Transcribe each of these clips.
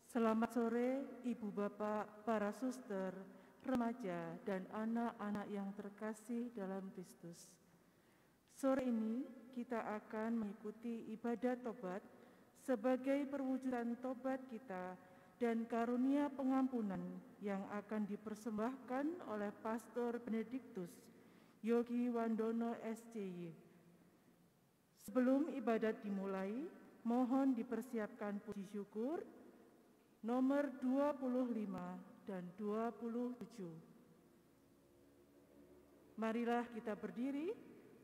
Selamat sore Ibu Bapak, para suster, remaja, dan anak-anak yang terkasih dalam Kristus. Sore ini kita akan mengikuti ibadah tobat sebagai perwujudan tobat kita dan karunia pengampunan yang akan dipersembahkan oleh Pastor Benediktus Yogi Wandono SCY. Sebelum ibadat dimulai, mohon dipersiapkan puji syukur nomor 25 dan 27. Marilah kita berdiri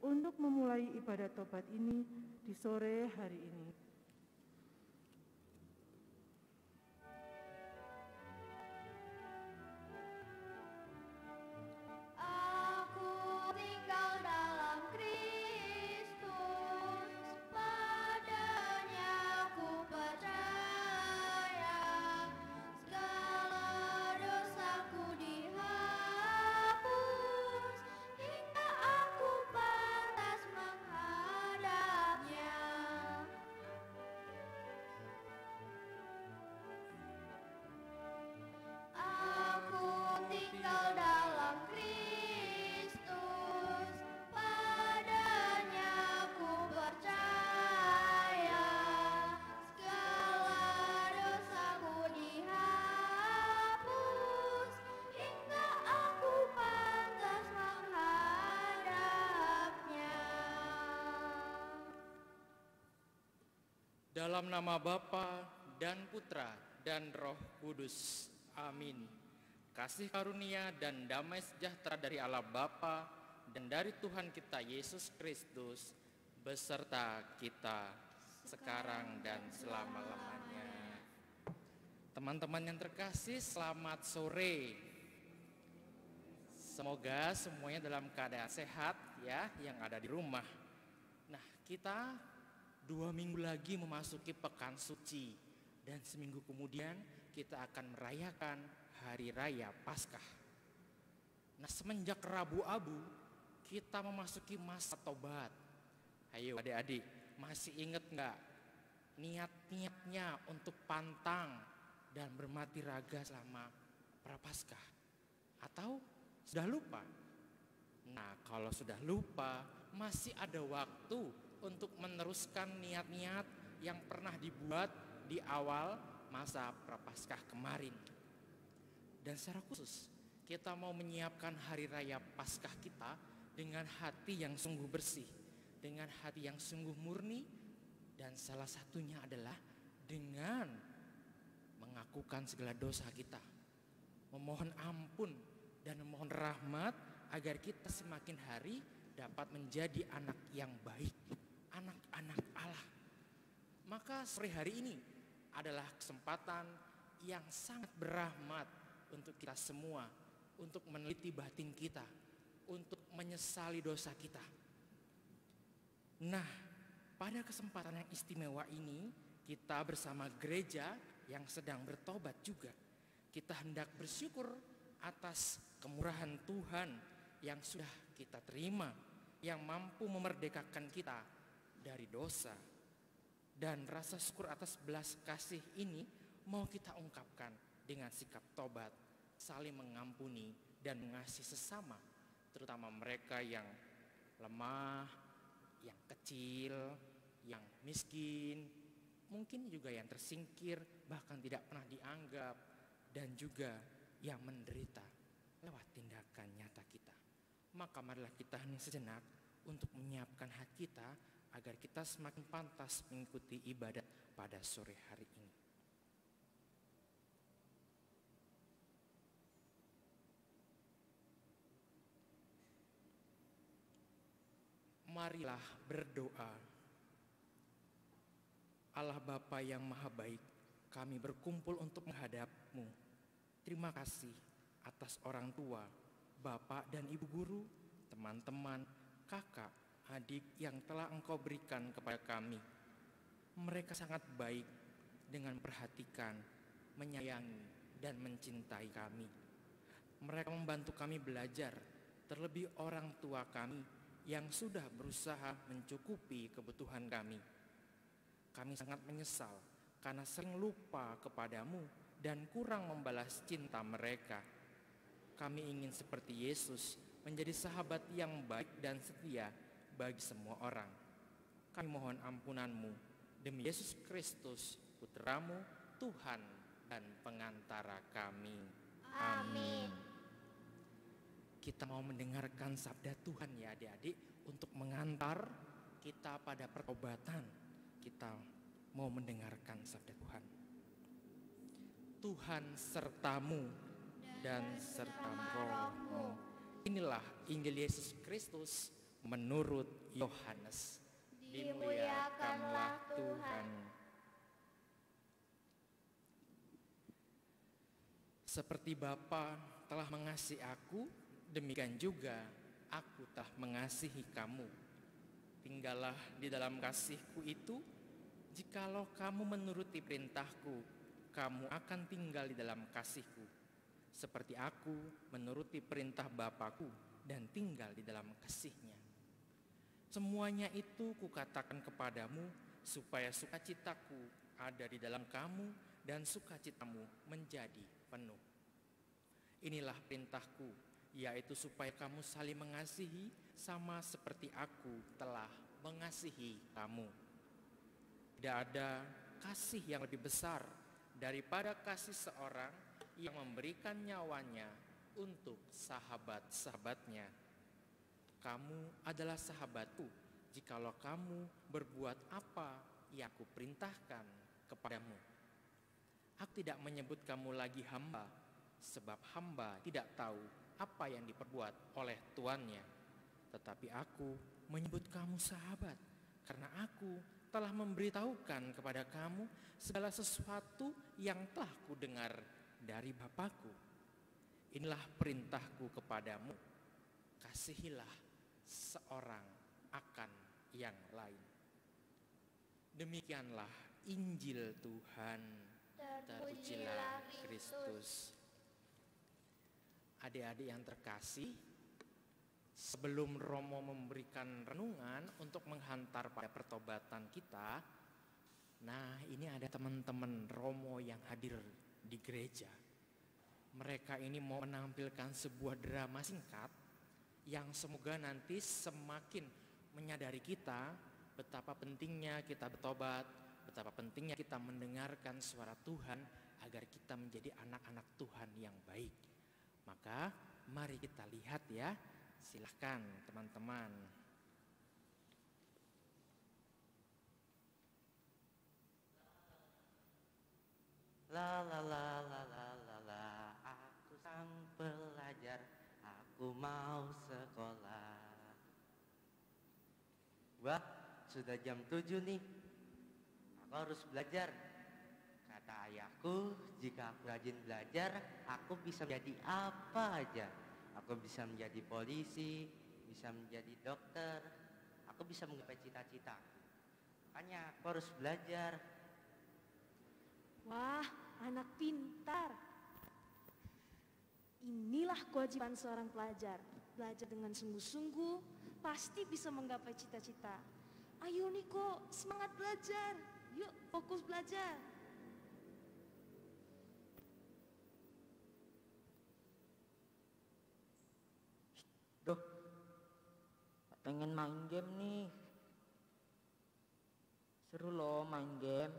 untuk memulai ibadat tobat ini di sore hari ini. Dalam nama Bapa dan Putra dan Roh Kudus. Amin. Kasih karunia dan damai sejahtera dari Allah Bapa dan dari Tuhan kita Yesus Kristus beserta kita sekarang dan selama-lamanya. Teman-teman yang terkasih, selamat sore. Semoga semuanya dalam keadaan sehat ya, yang ada di rumah. Nah, kita 2 minggu lagi memasuki pekan suci, dan seminggu kemudian kita akan merayakan hari raya Paskah. Nah, semenjak Rabu Abu kita memasuki masa tobat. Ayo adik-adik, masih ingat nggak niat-niatnya untuk pantang dan bermati raga selama Prapaskah? Atau sudah lupa? Nah, kalau sudah lupa, masih ada waktu untuk meneruskan niat-niat yang pernah dibuat di awal masa Prapaskah kemarin. Dan secara khusus, kita mau menyiapkan hari raya Paskah kita dengan hati yang sungguh bersih, dengan hati yang sungguh murni, dan salah satunya adalah dengan mengakukan segala dosa kita, memohon ampun dan memohon rahmat agar kita semakin hari dapat menjadi anak yang baik, anak-anak Allah. Maka sore hari ini adalah kesempatan yang sangat berahmat untuk kita semua, untuk meneliti batin kita, untuk menyesali dosa kita. Nah, pada kesempatan yang istimewa ini, kita bersama gereja yang sedang bertobat juga, kita hendak bersyukur atas kemurahan Tuhan yang sudah kita terima, yang mampu memerdekakan kita dari dosa. Dan rasa syukur atas belas kasih ini mau kita ungkapkan dengan sikap tobat, saling mengampuni dan mengasihi sesama, terutama mereka yang lemah, yang kecil, yang miskin, mungkin juga yang tersingkir, bahkan tidak pernah dianggap, dan juga yang menderita lewat tindakan nyata kita. Maka marilah kita hening sejenak untuk menyiapkan hati kita agar kita semakin pantas mengikuti ibadat pada sore hari ini. Marilah berdoa. Allah Bapa yang Maha Baik, kami berkumpul untuk menghadap-Mu. Terima kasih atas orang tua, bapak dan ibu guru, teman-teman, kakak, adik yang telah Engkau berikan kepada kami. Mereka sangat baik dengan memperhatikan, menyayangi, dan mencintai kami. Mereka membantu kami belajar, terlebih orang tua kami yang sudah berusaha mencukupi kebutuhan kami. Kami sangat menyesal karena sering lupa kepadamu dan kurang membalas cinta mereka. Kami ingin seperti Yesus, menjadi sahabat yang baik dan setia bagi semua orang. Kami mohon ampunan-Mu demi Yesus Kristus, Putra-Mu, Tuhan dan pengantara kami. Amin. Kita mau mendengarkan sabda Tuhan ya adik-adik, untuk mengantar kita pada pertobatan. Kita mau mendengarkan sabda Tuhan. Tuhan sertamu dan serta rohmu. Inilah Injil Yesus Kristus menurut Yohanes. Dimuliakanlah Tuhan. Seperti Bapa telah mengasihi aku, demikian juga aku telah mengasihi kamu. Tinggallah di dalam kasihku itu. Jikalau kamu menuruti perintahku, kamu akan tinggal di dalam kasihku. Seperti aku menuruti perintah Bapakku dan tinggal di dalam kasihnya. Semuanya itu kukatakan kepadamu, supaya sukacitaku ada di dalam kamu dan sukacitamu menjadi penuh. Inilah perintahku, yaitu supaya kamu saling mengasihi sama seperti aku telah mengasihi kamu. Tidak ada kasih yang lebih besar daripada kasih seorang yang memberikan nyawanya untuk sahabat-sahabatnya. Kamu adalah sahabatku jikalau kamu berbuat apa yang aku perintahkan kepadamu. Aku tidak menyebut kamu lagi hamba, sebab hamba tidak tahu apa yang diperbuat oleh tuannya. Tetapi aku menyebut kamu sahabat, karena aku telah memberitahukan kepada kamu segala sesuatu yang telah kudengar dari Bapakku. Inilah perintahku kepadamu, kasihilah seorang akan yang lain. Demikianlah Injil Tuhan. Terpujilah Kristus. Adik-adik yang terkasih, sebelum Romo memberikan renungan untuk menghantar pada pertobatan kita, nah ini ada teman-teman Romo yang hadir di gereja. Mereka ini mau menampilkan sebuah drama singkat yang semoga nanti semakin menyadari kita betapa pentingnya kita bertobat, betapa pentingnya kita mendengarkan suara Tuhan agar kita menjadi anak-anak Tuhan yang baik. Maka mari kita lihat ya, silahkan teman-teman. La la la la la la la, aku sang pelajar, aku mau sekolah. Wah, sudah jam 7 nih. Aku harus belajar. Kata ayahku, jika aku rajin belajar, aku bisa menjadi apa aja. Aku bisa menjadi polisi, bisa menjadi dokter, aku bisa menggapai cita-cita. Makanya aku harus belajar. Wah, anak pintar. Inilah kewajiban seorang pelajar. Belajar dengan sungguh-sungguh, pasti bisa menggapai cita-cita. Ayo Niko, semangat belajar. Yuk, fokus belajar. Duh, pengen main game nih. Seru loh main game.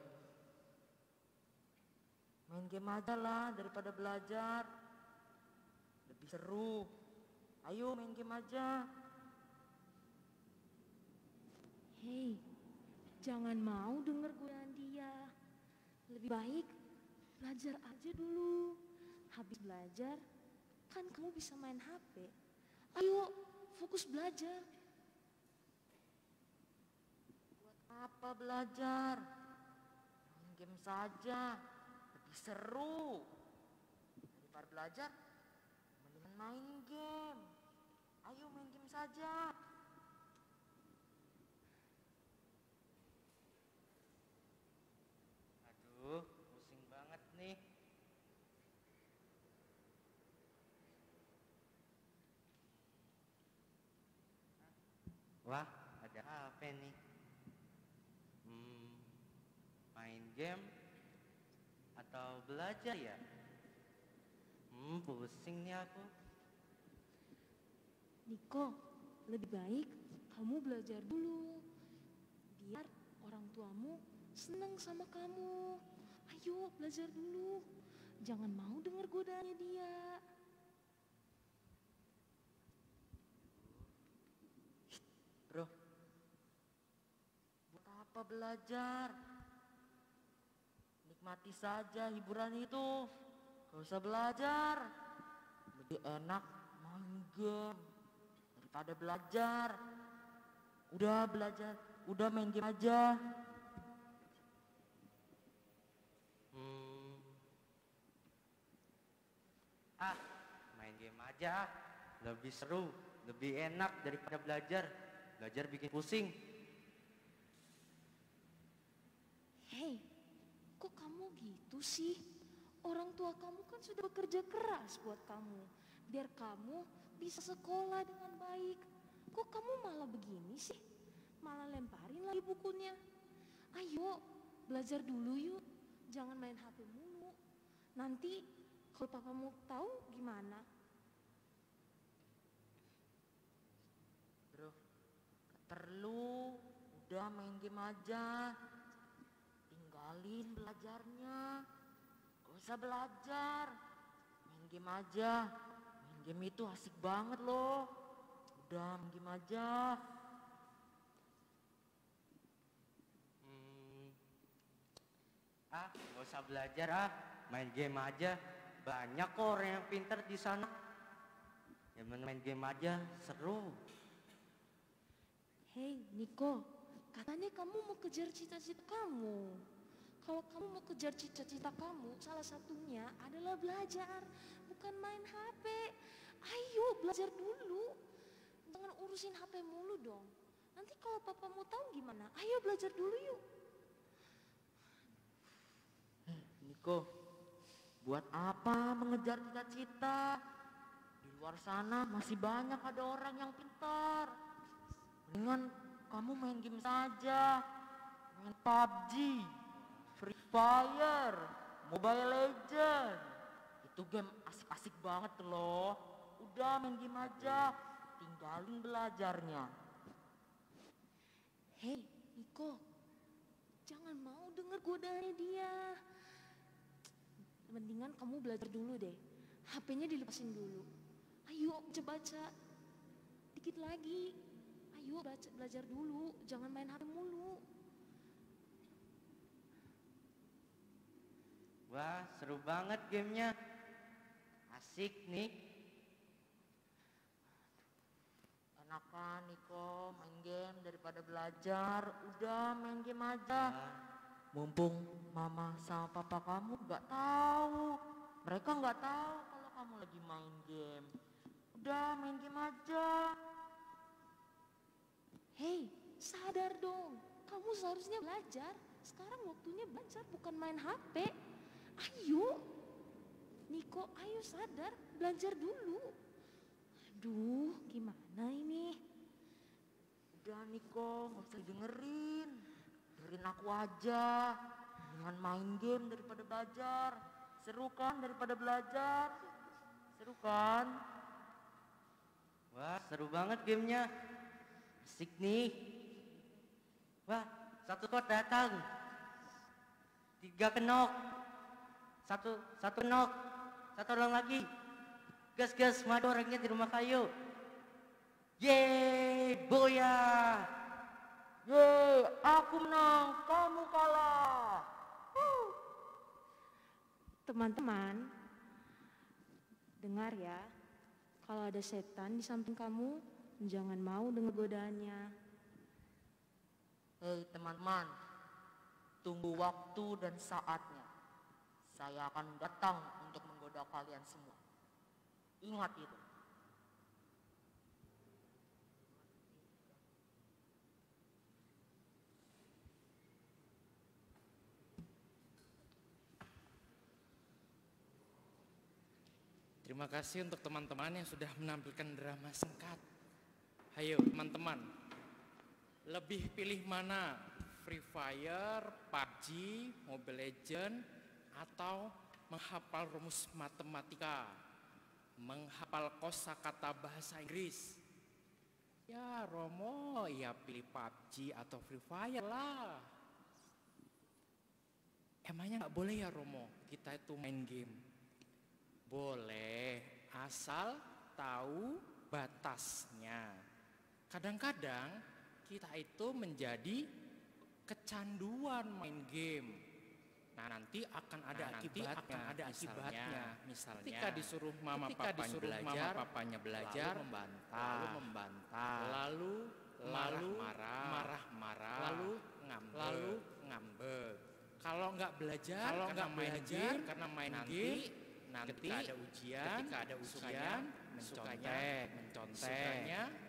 Main game aja lah daripada belajar. Lebih seru. Ayo main game aja. Hei, jangan mau denger godaan dia. Lebih baik belajar aja dulu. Habis belajar, kan kamu bisa main HP. Ayo, fokus belajar. Buat apa belajar? Main game saja. Lebih seru. Daripada belajar, mendingan main game. Ayo main game saja. Aduh, pusing banget nih. Wah, ada apa nih? Main game atau belajar ya? Pusing nih aku. Niko, lebih baik kamu belajar dulu. Biar orang tuamu senang sama kamu. Ayo Ayo belajar dulu. Jangan mau dengar godaannya dia. Bro, buat apa belajar? Nikmati saja hiburan itu. Gak usah belajar. Lebih enak main game daripada belajar. Udah belajar, udah main game aja. Main game aja. Lebih seru, lebih enak daripada belajar. Belajar bikin pusing. Hei, kok kamu gitu sih? Orang tua kamu kan sudah bekerja keras buat kamu, biar kamu bisa sekolah dengan baik. Kok kamu malah begini sih? Malah lemparin lagi bukunya. Ayo, belajar dulu yuk. Jangan main HP mulu. Nanti kalau papamu tahu gimana? Bro, gak perlu. Udah main game aja. Tinggalin belajarnya. Gak usah belajar. Main game aja. Main game itu asik banget loh. Udah main game aja. Gak usah belajar main game aja. Banyak kok orang yang pintar di sana. Ya main game aja, seru. Hei Niko, katanya kamu mau kejar cita-cita kamu. Kalau kamu mau kejar cita-cita kamu, salah satunya adalah belajar, bukan main HP. Ayo belajar dulu, jangan urusin HP mulu dong. Nanti kalau papamu tahu gimana? Ayo belajar dulu yuk. Niko, buat apa mengejar cita-cita? Di luar sana masih banyak ada orang yang pintar. Mendingan kamu main game saja. Main PUBG, Free Fire, Mobile Legends. Itu game asik-asik banget loh. Udah main game aja, tinggalin belajarnya. Hei Niko, jangan mau dengar godaannya dia. Mendingan kamu belajar dulu deh. HP-nya dilepasin dulu. Ayo baca-baca. Dikit lagi. Ayo belajar dulu. Jangan main HP mulu. Wah, seru banget gamenya. Asik nih. Enakan Niko main game daripada belajar. Udah main game aja. Mumpung mama sama papa kamu gak tahu. Mereka gak tahu kalau kamu lagi main game. Udah main game aja. Hei, sadar dong. Kamu seharusnya belajar. Sekarang waktunya belajar, bukan main HP. Ayo. Niko, ayo sadar. Belajar dulu. Aduh, gimana ini? Udah Niko, gak usah dengerin. Dengerin aku aja. Dengan main game daripada belajar. Seru kan daripada belajar? Seru kan? Wah, seru banget gamenya. Asik nih. Wah, satu kot datang. 3 kenok. Satu kenok. Satu orang lagi. Gas, madu orangnya di rumah kayu. Yeay, boya. Yeay, aku menang, kamu kalah. Teman-teman, dengar ya. Kalau ada setan di samping kamu, jangan mau dengar godaannya. Hei teman-teman, tunggu waktu dan saatnya. Saya akan datang untuk menggoda kalian semua. Ingat itu. Terima kasih untuk teman-teman yang sudah menampilkan drama singkat. Ayo teman-teman, lebih pilih mana? Free Fire, PUBG, Mobile Legends, atau menghafal rumus matematika, menghafal kosakata bahasa Inggris? Ya Romo, ya pilih PUBG atau Free Fire lah. Emangnya nggak boleh ya Romo kita itu main game? Boleh, asal tahu batasnya. Kadang-kadang kita itu menjadi kecanduan main game. Nah, nanti akan ada akibatnya. Misalnya ketika disuruh mama papanya belajar, lalu membantah, lalu marah-marah, lalu ngambek. Kalau nggak belajar, karena main game, nanti ketika ada ujian, mencontek,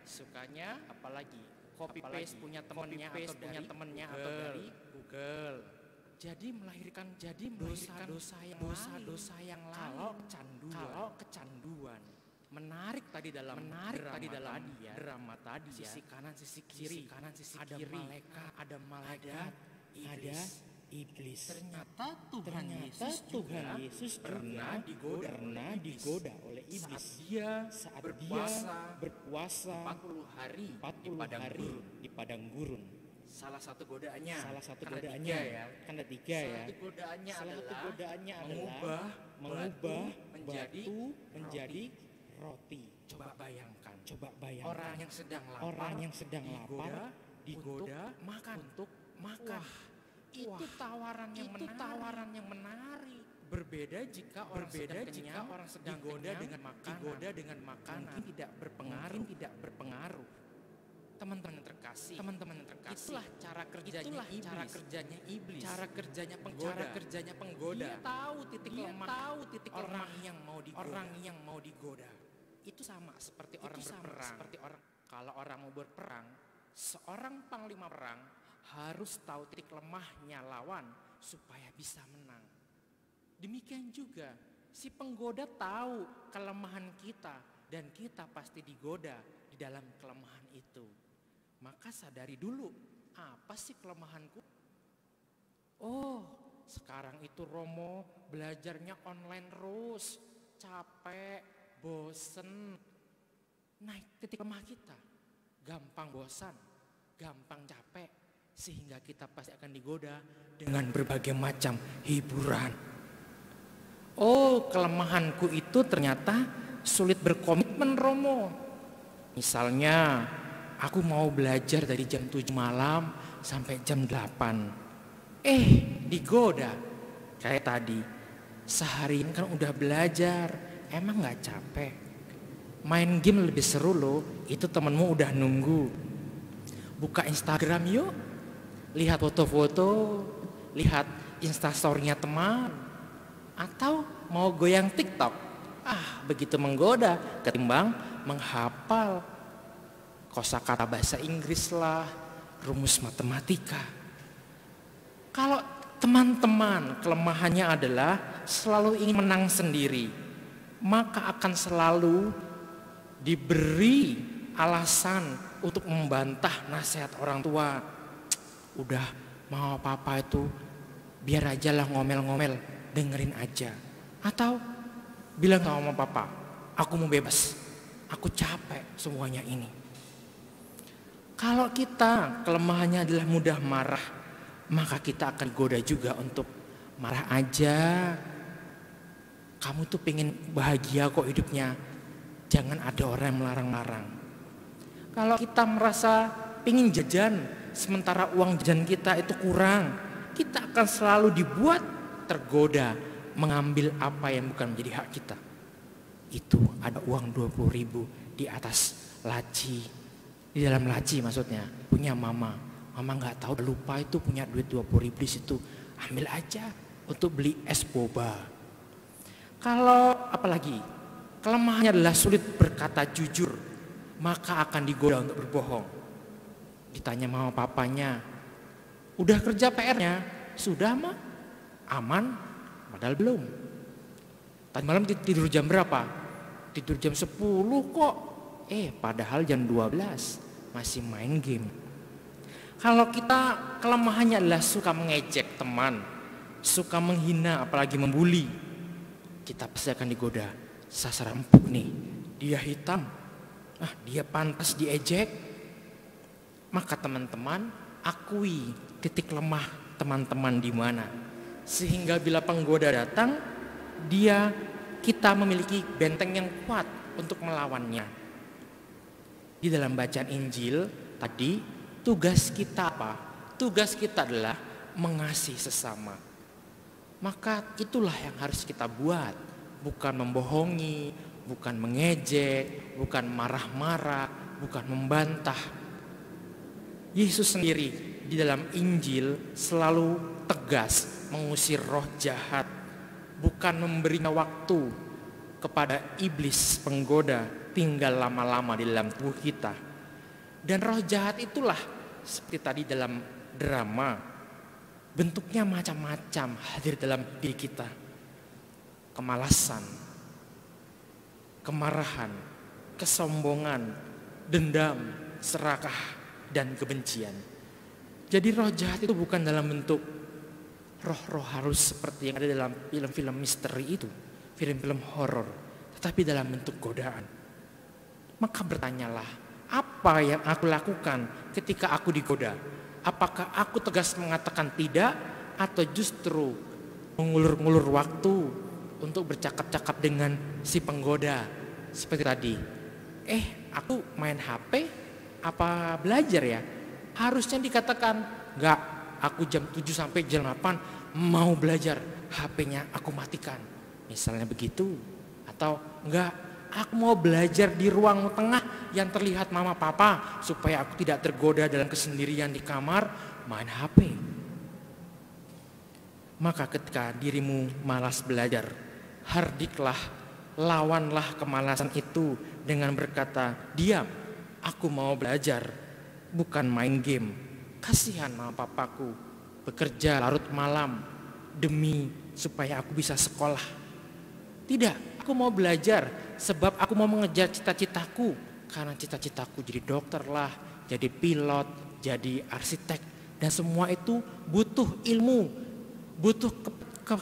sukanya apalagi copy paste punya temennya atau dari Google. Jadi melahirkan dosa-dosa yang lain kalau kecanduan. Menarik tadi dalam drama tadi ya. Sisi kanan, sisi kiri, ada malaikat, ada iblis. Ternyata Tuhan Yesus pernah digoda oleh iblis saat dia berpuasa 40 hari di padang gurun. Salah satu godaannya kan ada tiga ya. Salah satu godaannya adalah mengubah batu menjadi roti. Coba bayangkan. Orang yang sedang lapar digoda untuk makan. Itu tawaran yang menarik. Berbeda jika orang sedang digoda dengan makanan. Mungkin tidak berpengaruh. Teman-teman yang terkasih, itulah cara kerjanya iblis. Cara kerjanya penggoda. Dia tahu titik lemah orang yang mau digoda. Itu sama seperti orang berperang. Kalau orang mau berperang, seorang panglima perang harus tahu titik lemahnya lawan supaya bisa menang. Demikian juga si penggoda tahu kelemahan kita dan kita pasti digoda di dalam kelemahan itu. Maka sadari dulu, apa sih kelemahanku? Oh, sekarang itu Romo belajarnya online terus, capek, bosen. Naik titik lemah kita, gampang bosan, gampang capek, sehingga kita pasti akan digoda dengan berbagai macam hiburan. Oh, kelemahanku itu ternyata sulit berkomitmen Romo. Misalnya, aku mau belajar dari jam 7 malam sampai jam 8. Digoda. Kayak tadi, seharian kan udah belajar, emang gak capek? Main game lebih seru loh, itu temenmu udah nunggu. Buka Instagram yuk, lihat foto-foto, lihat instastory-nya teman. Atau mau goyang TikTok, begitu menggoda ketimbang menghafal kosakata bahasa Inggris lah, rumus matematika. Kalau teman-teman kelemahannya adalah selalu ingin menang sendiri, maka akan selalu diberi alasan untuk membantah nasihat orang tua. Udah mau apa-apa itu biar aja lah ngomel-ngomel, dengerin aja. Atau bilang sama papa, aku mau bebas, aku capek semuanya ini. Kalau kita kelemahannya adalah mudah marah, maka kita akan goda juga untuk marah aja. Kamu tuh pengen bahagia kok hidupnya, jangan ada orang yang melarang-larang. Kalau kita merasa pengen jajan, sementara uang jajan kita itu kurang, kita akan selalu dibuat tergoda mengambil apa yang bukan menjadi hak kita. Itu ada uang 20.000 di atas laci, di dalam laci maksudnya, punya mama gak tahu, lupa itu punya duit 20.000 di situ, ambil aja untuk beli es boba. Kalau apalagi kelemahannya adalah sulit berkata jujur, maka akan digoda untuk berbohong. Ditanya mama papanya, udah kerja PR-nya? Sudah mah, aman? Padahal belum. Tadi malam tidur jam berapa? Tidur jam 10 kok. Padahal jam 12 masih main game. Kalau kita kelemahannya adalah suka mengejek teman, suka menghina apalagi membuli, kita pasti akan digoda. Sasar empuk nih, dia hitam, dia pantas diejek. Maka teman-teman akui titik lemah teman-teman di mana. Sehingga bila penggoda datang, kita memiliki benteng yang kuat untuk melawannya. Di dalam bacaan Injil tadi, tugas kita apa? Tugas kita adalah mengasihi sesama. Maka itulah yang harus kita buat, bukan membohongi, bukan mengejek, bukan marah-marah, bukan membantah. Yesus sendiri di dalam Injil selalu tegas mengusir roh jahat, bukan memberinya waktu kepada iblis penggoda tinggal lama-lama di dalam tubuh kita. Dan roh jahat itulah seperti tadi dalam drama, bentuknya macam-macam hadir dalam diri kita. Kemalasan, kemarahan, kesombongan, dendam, serakah, dan kebencian. Jadi roh jahat itu bukan dalam bentuk roh-roh harus seperti yang ada dalam film-film misteri itu, film-film horor, tetapi dalam bentuk godaan. Maka bertanyalah, apa yang aku lakukan ketika aku digoda? Apakah aku tegas mengatakan tidak, atau justru mengulur-ngulur waktu untuk bercakap-cakap dengan si penggoda? Seperti tadi, aku main HP, apa belajar ya? Harusnya dikatakan, enggak, aku jam 7 sampai jam 8 mau belajar, HP-nya aku matikan. Misalnya begitu. Atau enggak, aku mau belajar di ruang tengah yang terlihat mama papa supaya aku tidak tergoda dalam kesendirian di kamar main HP. Maka ketika dirimu malas belajar, hardiklah, lawanlah kemalasan itu dengan berkata, diam, aku mau belajar, bukan main game. Kasihan mama papaku bekerja larut malam demi supaya aku bisa sekolah. Tidak, aku mau belajar sebab aku mau mengejar cita-citaku. Karena cita-citaku jadi dokter lah, jadi pilot, jadi arsitek. Dan semua itu butuh ilmu, butuh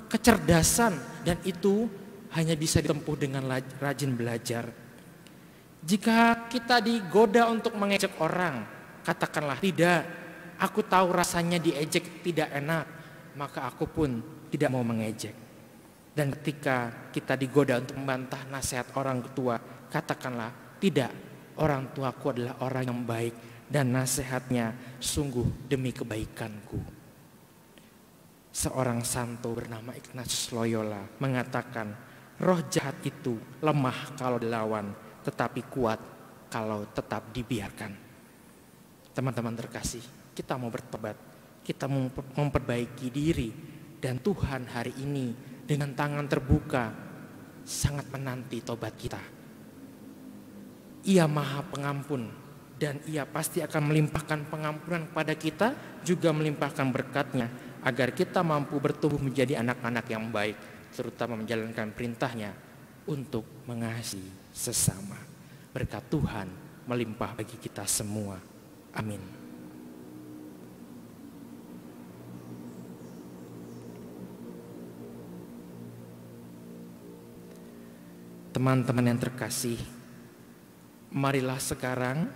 kecerdasan. Dan itu hanya bisa ditempuh dengan rajin belajar. Jika kita digoda untuk mengejek orang, katakanlah tidak, aku tahu rasanya diejek tidak enak, maka aku pun tidak mau mengejek. Dan ketika kita digoda untuk membantah nasihat orang tua, katakanlah tidak, orang tuaku adalah orang yang baik dan nasihatnya sungguh demi kebaikanku. Seorang santo bernama Ignatius Loyola mengatakan, roh jahat itu lemah kalau dilawan, tetapi kuat kalau tetap dibiarkan. Teman-teman terkasih, kita mau bertobat, kita mau memperbaiki diri, dan Tuhan hari ini dengan tangan terbuka sangat menanti tobat kita. Ia Maha Pengampun dan Ia pasti akan melimpahkan pengampunan kepada kita, juga melimpahkan berkat-Nya agar kita mampu bertumbuh menjadi anak-anak yang baik, terutama menjalankan perintah-Nya untuk mengasihi sesama. Berkat Tuhan melimpah bagi kita semua. Amin. Teman-teman yang terkasih, marilah sekarang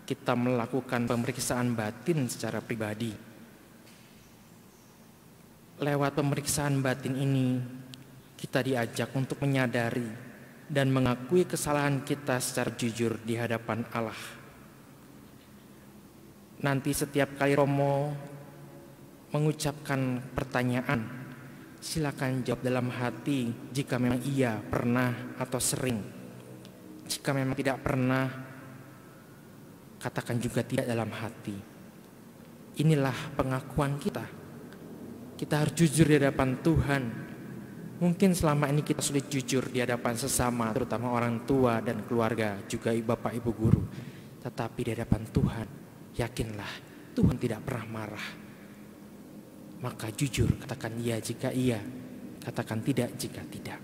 kita melakukan pemeriksaan batin secara pribadi. Lewat pemeriksaan batin ini, kita diajak untuk menyadari dan mengakui kesalahan kita secara jujur di hadapan Allah. Nanti setiap kali Romo mengucapkan pertanyaan, silakan jawab dalam hati jika memang iya pernah atau sering. Jika memang tidak pernah, katakan juga tidak dalam hati. Inilah pengakuan kita. Kita harus jujur di hadapan Tuhan. Mungkin selama ini kita sulit jujur di hadapan sesama, terutama orang tua dan keluarga, juga bapak ibu guru. Tetapi di hadapan Tuhan, yakinlah Tuhan tidak pernah marah. Maka jujur, katakan iya jika iya, katakan tidak jika tidak.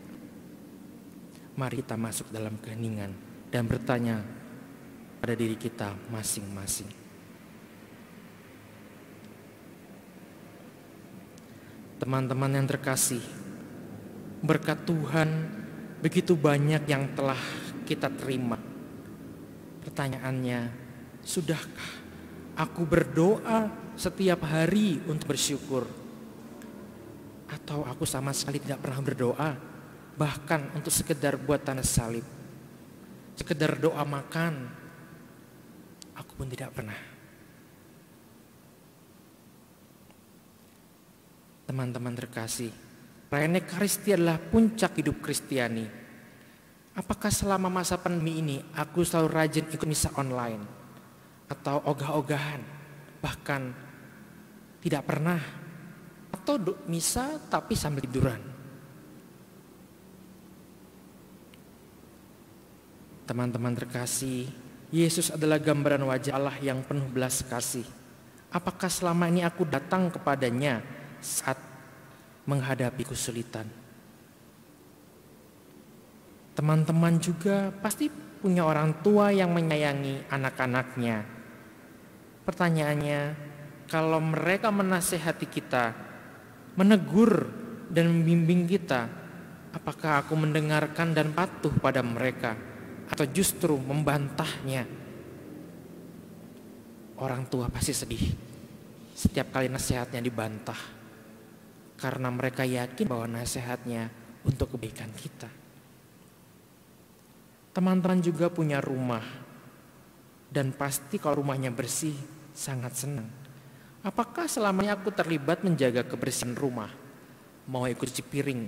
Mari kita masuk dalam keheningan dan bertanya pada diri kita masing-masing. Teman-teman yang terkasih, berkat Tuhan begitu banyak yang telah kita terima. Pertanyaannya, sudahkah aku berdoa setiap hari untuk bersyukur? Atau aku sama sekali tidak pernah berdoa, bahkan untuk sekedar buat tanda salib, sekedar doa makan, aku pun tidak pernah. Teman-teman terkasih, perayaan Ekaristi adalah puncak hidup Kristiani. Apakah selama masa pandemi ini aku selalu rajin ikut misa online atau ogah-ogahan, bahkan tidak pernah, atau misa tapi sambil tiduran? Teman-teman terkasih, Yesus adalah gambaran wajah Allah yang penuh belas kasih. Apakah selama ini aku datang kepadanya saat menghadapi kesulitan? Teman-teman juga pasti punya orang tua yang menyayangi anak-anaknya. Pertanyaannya, kalau mereka menasehati kita, menegur dan membimbing kita, apakah aku mendengarkan dan patuh pada mereka, atau justru membantahnya? Orang tua pasti sedih setiap kali nasihatnya dibantah, karena mereka yakin bahwa nasihatnya untuk kebaikan kita. Teman-teman juga punya rumah, dan pasti kalau rumahnya bersih sangat senang. Apakah selama ini aku terlibat menjaga kebersihan rumah? Mau ikut cuci piring,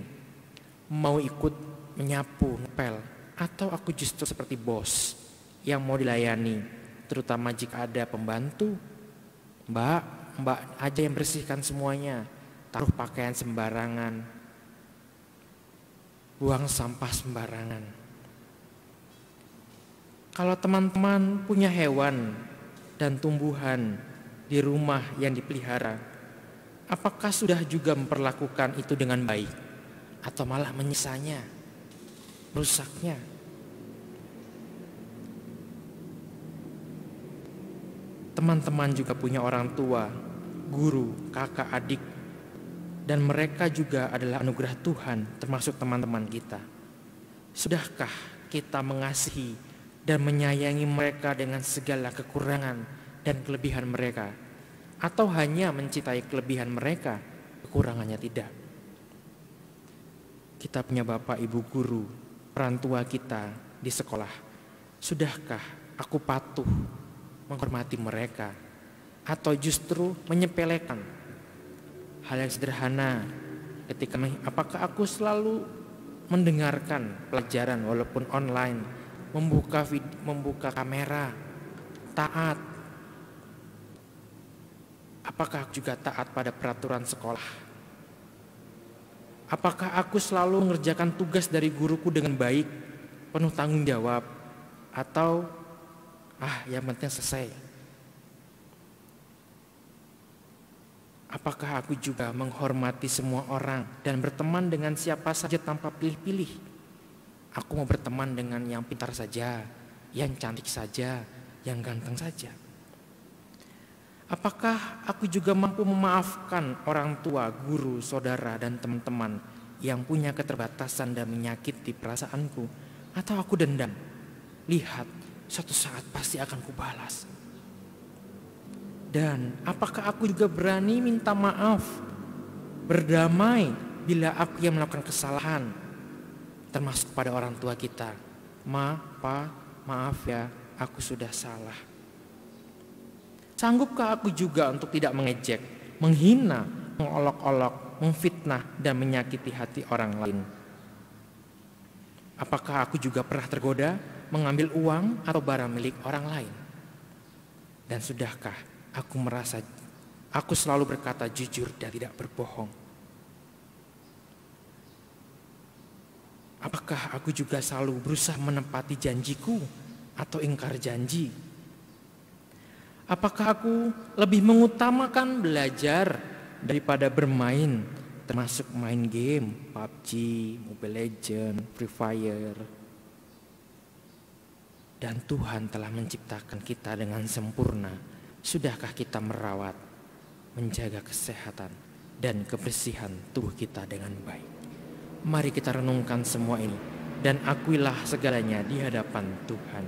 mau ikut menyapu, ngepel, atau aku justru seperti bos yang mau dilayani, terutama jika ada pembantu? Mbak aja yang bersihkan semuanya, taruh pakaian sembarangan, buang sampah sembarangan. Kalau teman-teman punya hewan dan tumbuhan di rumah yang dipelihara, apakah sudah juga memperlakukan itu dengan baik, atau malah menyisanya, rusaknya? Teman-teman juga punya orang tua, guru, kakak, adik, dan mereka juga adalah anugerah Tuhan, termasuk teman-teman kita. Sudahkah kita mengasihi dan menyayangi mereka dengan segala kekurangan dan kelebihan mereka, atau hanya mencintai kelebihan mereka, kekurangannya tidak? Kita punya bapak ibu guru, orang tua kita di sekolah. Sudahkah aku patuh menghormati mereka, atau justru menyepelekan hal yang sederhana ketika apakah aku selalu mendengarkan pelajaran walaupun online, membuka kamera, taat? Apakah aku juga taat pada peraturan sekolah? Apakah aku selalu mengerjakan tugas dari guruku dengan baik, penuh tanggung jawab, atau yang penting selesai? Apakah aku juga menghormati semua orang dan berteman dengan siapa saja tanpa pilih-pilih? Aku mau berteman dengan yang pintar saja, yang cantik saja, yang ganteng saja. Apakah aku juga mampu memaafkan orang tua, guru, saudara, dan teman-teman yang punya keterbatasan dan menyakiti perasaanku? Atau aku dendam? Lihat, suatu saat pasti akan kubalas. Dan apakah aku juga berani minta maaf, berdamai bila aku yang melakukan kesalahan, termasuk pada orang tua kita? Maaf ya, aku sudah salah. Sanggupkah aku juga untuk tidak mengejek, menghina, mengolok-olok, memfitnah, dan menyakiti hati orang lain? Apakah aku juga pernah tergoda mengambil uang atau barang milik orang lain? Dan sudahkah aku merasa aku selalu berkata jujur dan tidak berbohong? Apakah aku juga selalu berusaha menepati janjiku atau ingkar janji? Apakah aku lebih mengutamakan belajar daripada bermain, termasuk main game, PUBG, Mobile Legends, Free Fire? Dan Tuhan telah menciptakan kita dengan sempurna. Sudahkah kita merawat, menjaga kesehatan dan kebersihan tubuh kita dengan baik? Mari kita renungkan semua ini dan akuilah segalanya di hadapan Tuhan.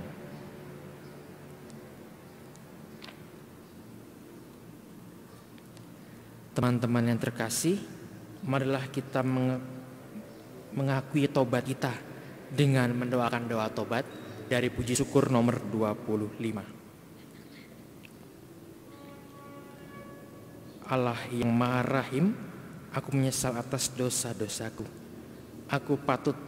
Teman-teman yang terkasih, marilah kita mengakui tobat kita dengan mendoakan doa tobat dari puji syukur nomor 25. Allah yang Maha Rahim, aku menyesal atas dosa-dosaku. Aku patut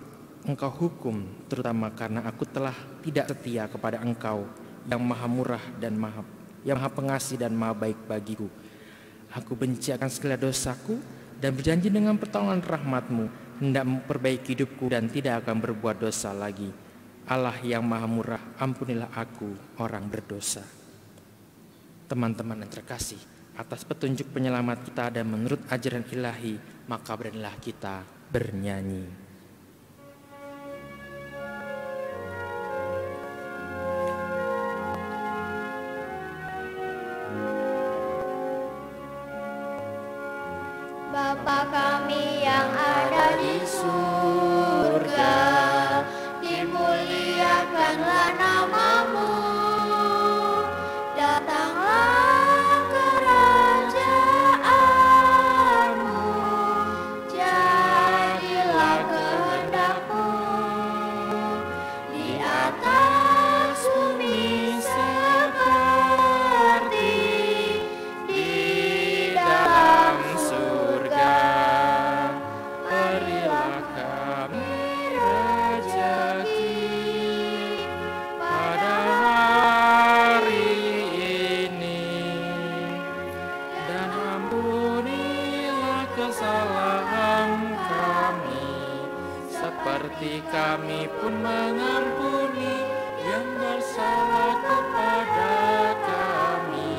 Engkau hukum, terutama karena aku telah tidak setia kepada Engkau yang Maha Murah dan yang Maha Pengasih dan Maha Baik bagiku. Aku benci akan segala dosaku dan berjanji dengan pertolongan rahmat-Mu hendak memperbaiki hidupku dan tidak akan berbuat dosa lagi. Allah yang Maha Murah, ampunilah aku orang berdosa. Teman-teman yang terkasih, atas petunjuk penyelamat kita dan menurut ajaran ilahi, maka beranilah kita bernyanyi. Bapa kami yang ada di surga, dimuliakanlah nama-Mu, datanglah kerajaan-Mu, jadilah kehendak-Mu di atas bumi seperti di dalam surga. Berilah kami rezeki pada hari ini, dan ampunilah kesalahan kami, seperti kami pun mengampuni yang bersalah kepada kami.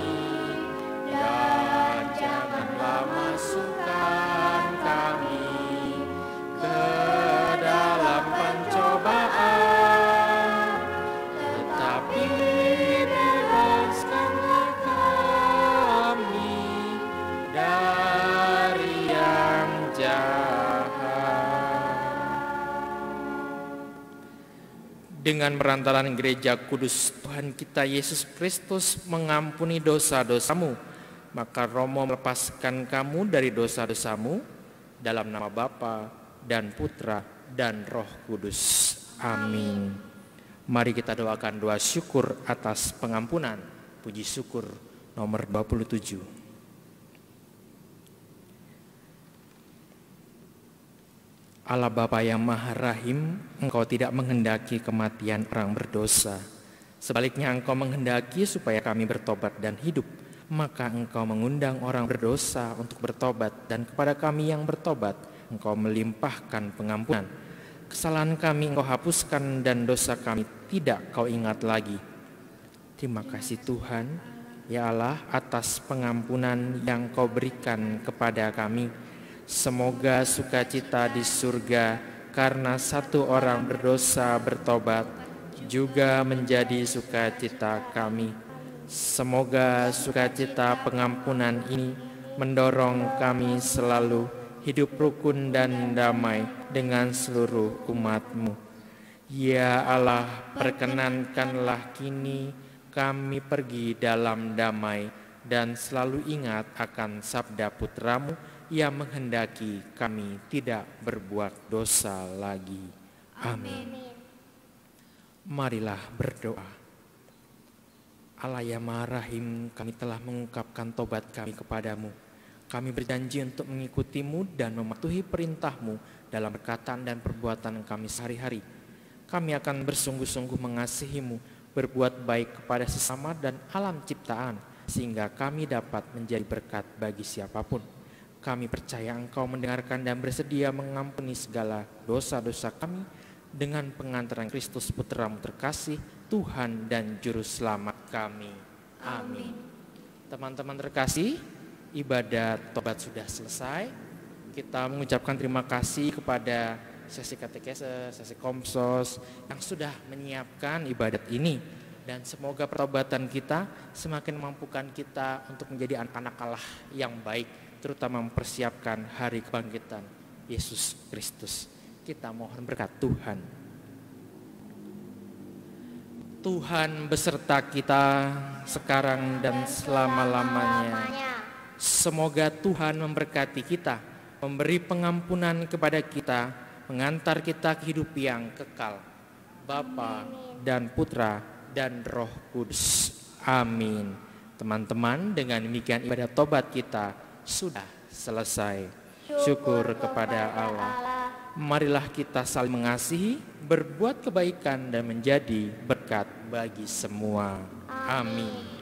Dan janganlah masukkan kami ke dalam pencobaan, tetapi bebaskanlah kami dari yang jahat. Dengan perantaraan Gereja Kudus Tuhan kita Yesus Kristus mengampuni dosa-dosamu, maka Romo melepaskan kamu dari dosa-dosamu, dalam nama Bapa dan Putra dan Roh Kudus. Amin. Mari kita doakan doa syukur atas pengampunan. Puji syukur nomor 27. Allah Bapa yang Maha Rahim, Engkau tidak menghendaki kematian orang berdosa. Sebaliknya Engkau menghendaki supaya kami bertobat dan hidup. Maka Engkau mengundang orang berdosa untuk bertobat, dan kepada kami yang bertobat Engkau melimpahkan pengampunan. Kesalahan kami Engkau hapuskan dan dosa kami tidak Kau ingat lagi. Terima kasih Tuhan, ya Allah, atas pengampunan yang Kau berikan kepada kami. Semoga sukacita di surga karena satu orang berdosa bertobat juga menjadi sukacita kami. Semoga sukacita pengampunan ini mendorong kami selalu hidup rukun dan damai dengan seluruh umat-Mu. Ya Allah, perkenankanlah kini kami pergi dalam damai dan selalu ingat akan sabda Putra-Mu yang menghendaki kami tidak berbuat dosa lagi. Amin. Marilah berdoa. Allah yang Maha Rahim, kami telah mengungkapkan tobat kami kepadamu. Kami berjanji untuk mengikuti-Mu dan mematuhi perintah-Mu dalam perkataan dan perbuatan kami sehari-hari. Kami akan bersungguh-sungguh mengasihi-Mu, berbuat baik kepada sesama dan alam ciptaan, sehingga kami dapat menjadi berkat bagi siapapun. Kami percaya Engkau mendengarkan dan bersedia mengampuni segala dosa-dosa kami dengan pengantaran Kristus Putra-Mu terkasih, Tuhan dan Juru Selamat kami. Amin. Teman-teman terkasih, ibadat tobat sudah selesai. Kita mengucapkan terima kasih kepada sesi katekese, sesi komsos yang sudah menyiapkan ibadat ini. Dan semoga pertobatan kita semakin memampukan kita untuk menjadi anak-anak Allah yang baik, terutama mempersiapkan hari kebangkitan Yesus Kristus. Kita mohon berkat Tuhan. Tuhan beserta kita sekarang dan selama-lamanya. Semoga Tuhan memberkati kita, memberi pengampunan kepada kita, mengantar kita ke hidup yang kekal. Bapa dan Putra dan Roh Kudus. Amin. Teman-teman, dengan demikian ibadah tobat kita sudah selesai. Syukur kepada Allah. Marilah kita saling mengasihi, berbuat kebaikan dan menjadi berkat bagi semua. Amin.